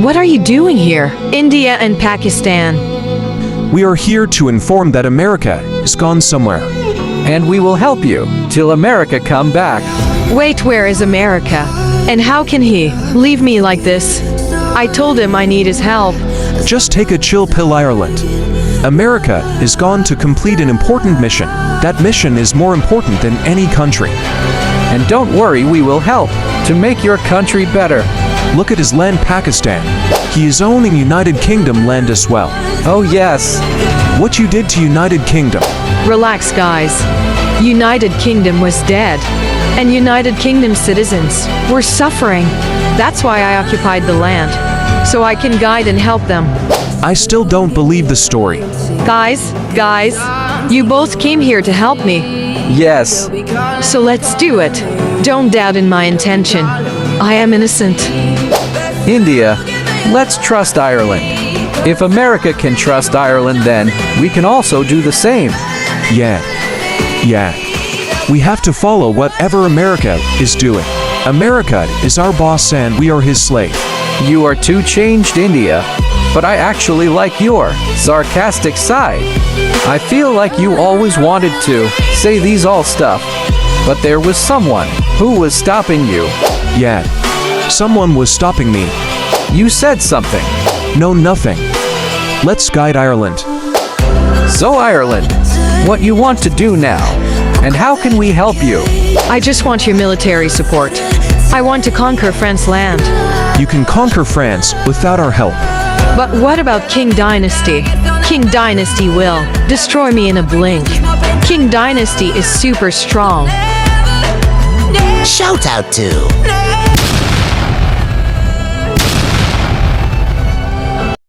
What are you doing here? India and Pakistan. We are here to inform that America is gone somewhere. And we will help you till America come back. Wait, where is America? And how can he leave me like this? I told him I need his help. Just take a chill pill, Ireland. America is gone to complete an important mission. That mission is more important than any country. And don't worry, we will help to make your country better. Look at his land, Pakistan. He is owning United Kingdom land as well. Oh yes. What you did to United Kingdom? Relax, guys. United Kingdom was dead. And United Kingdom citizens were suffering. That's why I occupied the land. So I can guide and help them. I still don't believe the story. Guys, you both came here to help me. Yes. So let's do it. Don't doubt in my intention. I am innocent. India, let's trust Ireland. If America can trust Ireland, then we can also do the same. Yeah. We have to follow whatever America is doing. America is our boss and we are his slave. You are too changed, India, but I actually like your sarcastic side. I feel like you always wanted to say these all stuff, but there was someone who was stopping you. Yeah. Someone was stopping me. You said something. No, nothing. Let's guide Ireland. So Ireland, what you want to do now? And how can we help you? I just want your military support. I want to conquer France's land. You can conquer France without our help. But what about King Dynasty? King Dynasty will destroy me in a blink. King Dynasty is super strong. Shout out to